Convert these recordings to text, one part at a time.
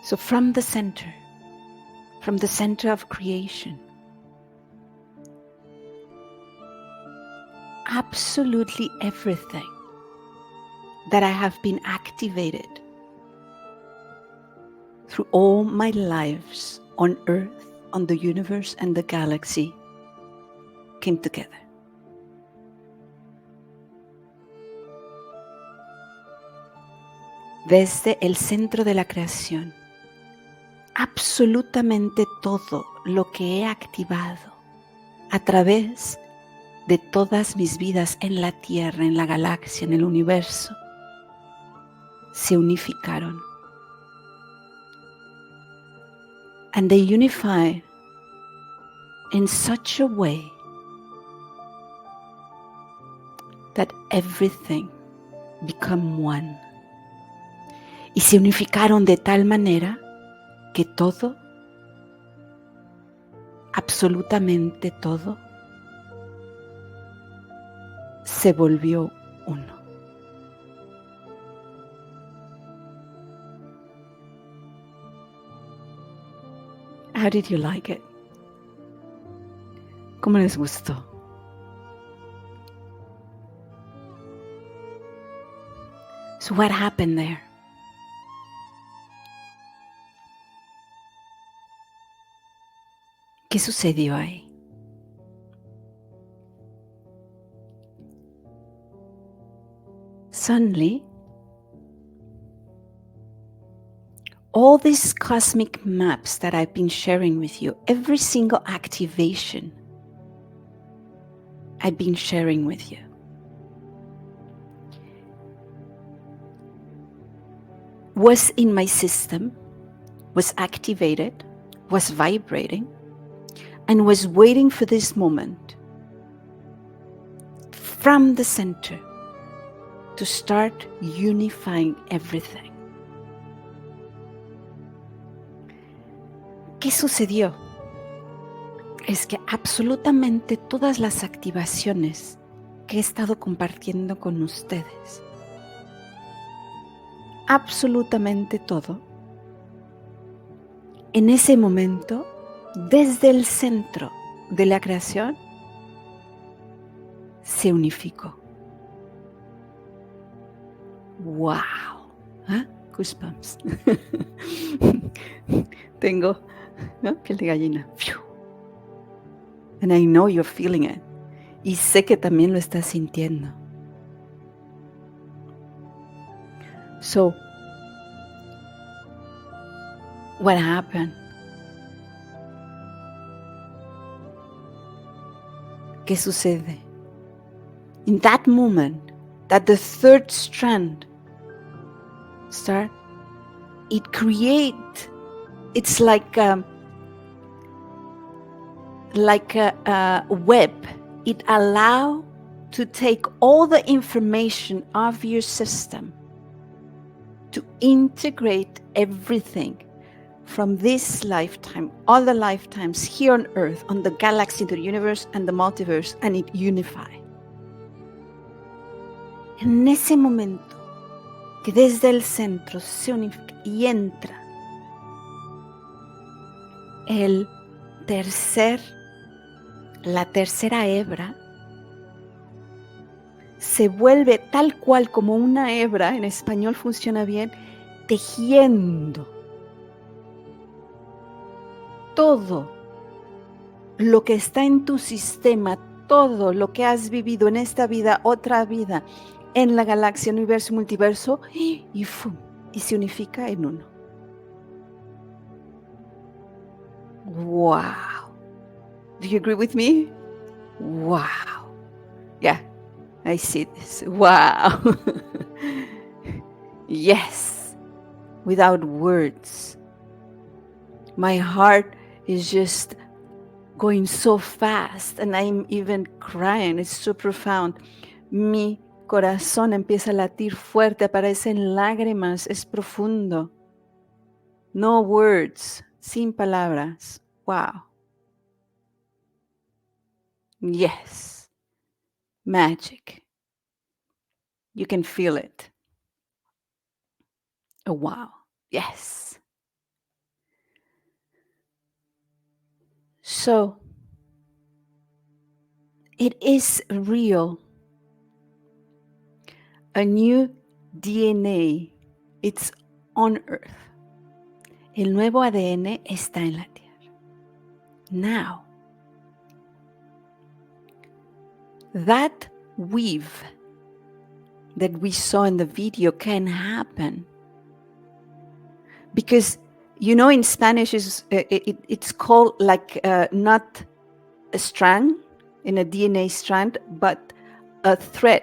So from the center of creation, absolutely everything that I have been activated through all my lives on Earth, on the universe and the galaxy came together. Desde el centro de la creación, absolutamente todo lo que he activado a través de todas mis vidas en la Tierra, en la galaxia, en el universo, se unificaron. And they unified in such a way that everything became one. Y se unificaron de tal manera que todo, absolutamente todo, se volvió uno. How did you like it? ¿Cómo les gustó? So what happened there? ¿Qué sucedió ahí? Suddenly, all these cosmic maps that I've been sharing with you, every single activation I've been sharing with you, was in my system, was activated, was vibrating, and was waiting for this moment from the center to start unifying everything. ¿Qué sucedió? Es que absolutamente todas las activaciones que he estado compartiendo con ustedes, absolutamente todo, en ese momento, desde el centro de la creación, se unificó. ¡Wow! ¿Ah? Goosebumps. Tengo piel de gallina. And I know you're feeling it. Y sé que también lo estás sintiendo. So, what happened? ¿Qué sucede? In that moment, that the third strand start, it's like a web. It allows to take all the information of your system to integrate everything from this lifetime, all the lifetimes here on Earth, on the galaxy, the universe, and the multiverse, and it unifies. En ese momento que desde el centro se unifica y entra la tercera hebra, se vuelve tal cual como una hebra, en español funciona bien, tejiendo todo lo que está en tu sistema, todo lo que has vivido en esta vida, otra vida, en la galaxia, universo, multiverso, y se unifica en uno. Wow. Do you agree with me? Wow. Yeah, I see this. Wow. Yes. Without words. My heart is just going so fast and I'm even crying. It's so profound. Mi corazón empieza a latir fuerte, aparecen lágrimas, es profundo. No words, sin palabras. Wow. Yes. Magic. You can feel it. Oh, wow. Yes. So it is real. A new DNA, it's on Earth. El nuevo ADN está en la Tierra. Now, that weave that we saw in the video can happen because, in Spanish it's called like not a strand in a DNA strand, but a thread.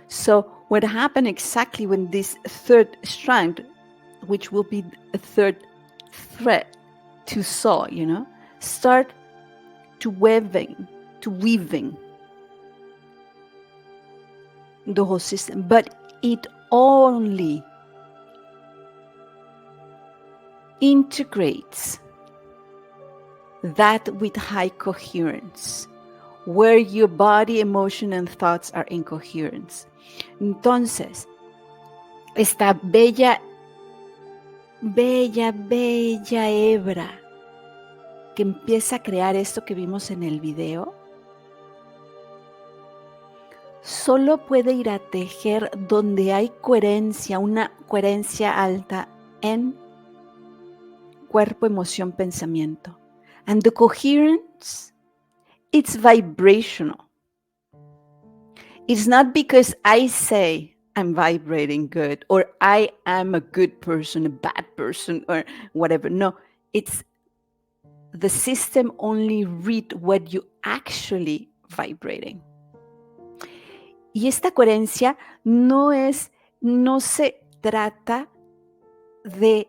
So what happened exactly when this third strand, which will be a third thread to saw, start to weaving the whole system, but it only integrates that with high coherence, where your body, emotion, and thoughts are in coherence. Entonces, esta bella hebra que empieza a crear esto que vimos en el video, solo puede ir a tejer donde hay coherencia, una coherencia alta en cuerpo, emoción, pensamiento. And the coherence, it's vibrational. It's not because I say I'm vibrating good, or I am a good person, a bad person, or whatever. No, it's the system only read what you actually vibrating. Y esta coherencia no se trata de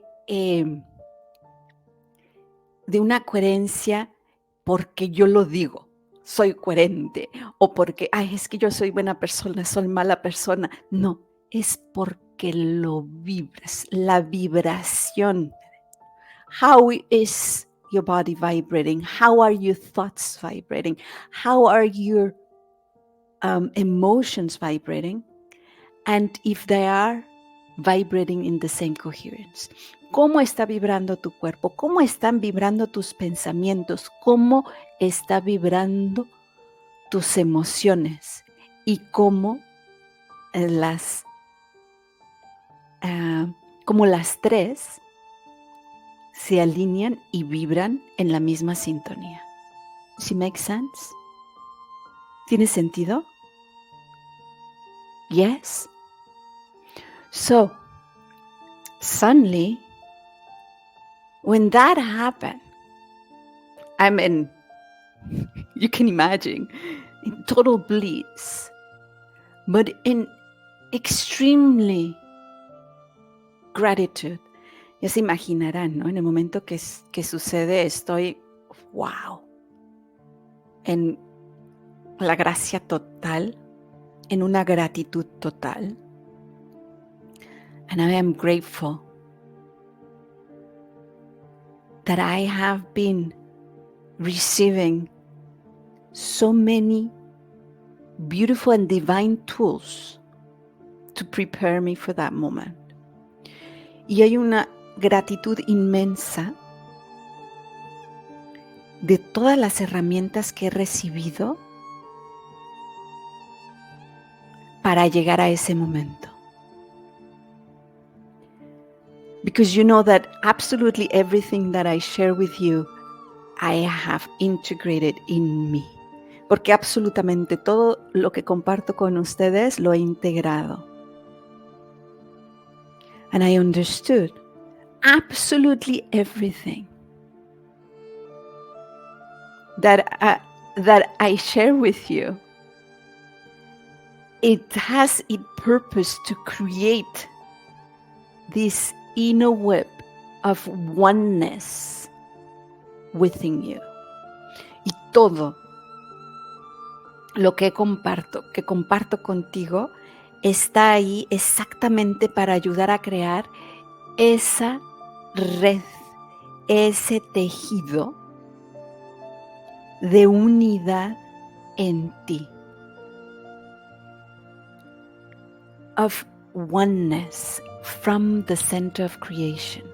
una coherencia porque yo lo digo, soy coherente, o porque, es que yo soy buena persona, soy mala persona. No, es porque lo vibras, la vibración. How is your body vibrating? How are your thoughts vibrating? How are your emotions vibrating? And if they are vibrating in the same coherence. ¿Cómo está vibrando tu cuerpo? ¿Cómo están vibrando tus pensamientos? ¿Cómo está vibrando tus emociones? Y cómo las tres se alinean y vibran en la misma sintonía. ¿Sí make sense? ¿Tiene sentido? Yes? So, suddenly, when that happened, you can imagine, in total bliss, but in extremely gratitude. Ya se imaginarán, ¿no? En el momento que sucede, estoy, wow, en la gracia total, en una gratitud total. And I am grateful that I have been receiving so many beautiful and divine tools to prepare me for that moment. Y hay una gratitud inmensa de todas las herramientas que he recibido para llegar a ese momento. Because you know that absolutely everything that I share with you, I have integrated in me. Porque absolutamente todo lo que comparto con ustedes lo he integrado. And I understood absolutely everything that I share with you. It has its purpose to create this inner web of oneness within you. Y todo lo que comparto contigo, está ahí exactamente para ayudar a crear esa red, ese tejido de unidad en ti. Of oneness from the center of creation.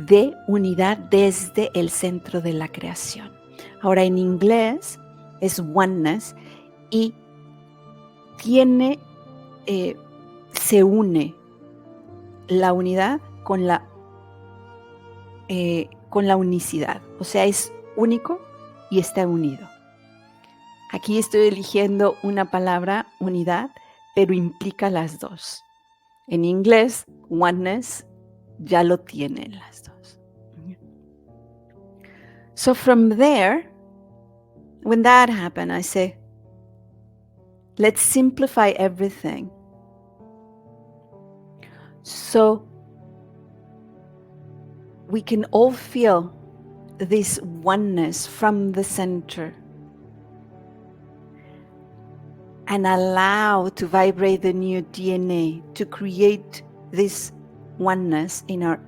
de unidad desde el centro de la creación. Ahora en inglés es oneness y se une la unidad con la unicidad. O sea, es único y está unido. Aquí estoy eligiendo una palabra, unidad, pero implica las dos. En inglés, oneness ya lo tienen las dos. So from there, when that happened, I say, let's simplify everything. So we can all feel this oneness from the center and allow to vibrate the new DNA to create this oneness in our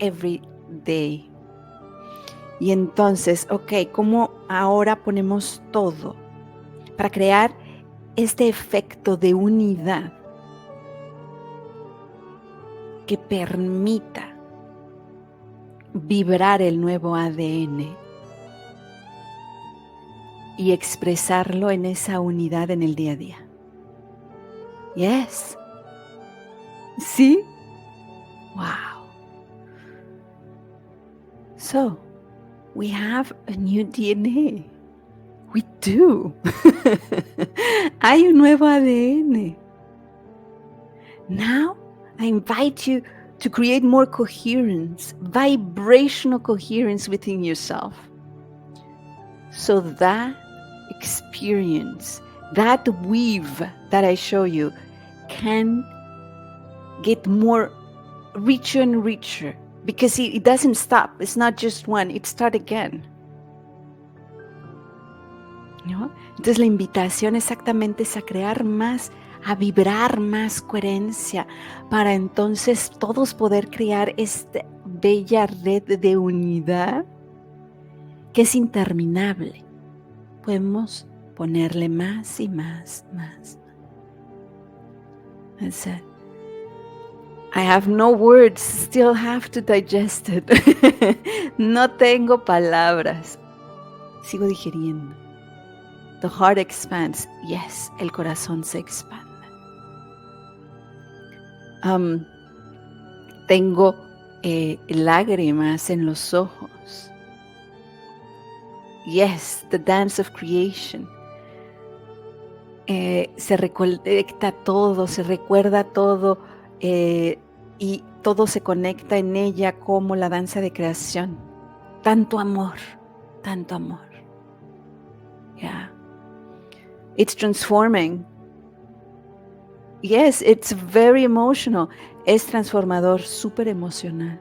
everyday. Y entonces, ¿cómo ahora ponemos todo para crear este efecto de unidad que permita vibrar el nuevo ADN y expresarlo en esa unidad en el día a día? Yes. ¿Sí? Wow. So, we have a new DNA. We do. Hay un nuevo ADN. Now, I invite you to create more coherence, vibrational coherence within yourself. So that experience, that weave that I show you, can get more richer and richer, because it doesn't stop. It's not just one, it starts again. ¿No? Entonces la invitación exactamente es a crear más, a vibrar más coherencia, para entonces todos poder crear esta bella red de unidad que es interminable. Podemos ponerle más y más. That's it. I have no words, still have to digest it. No tengo palabras. Sigo digiriendo. The heart expands. Yes, el corazón se expande. Tengo lágrimas en los ojos. Yes, the dance of creation. Se recolecta todo, se recuerda todo y todo se conecta en ella como la danza de creación. Tanto amor, tanto amor. Yeah. It's transforming. Yes, it's very emotional. Es transformador, súper emocional.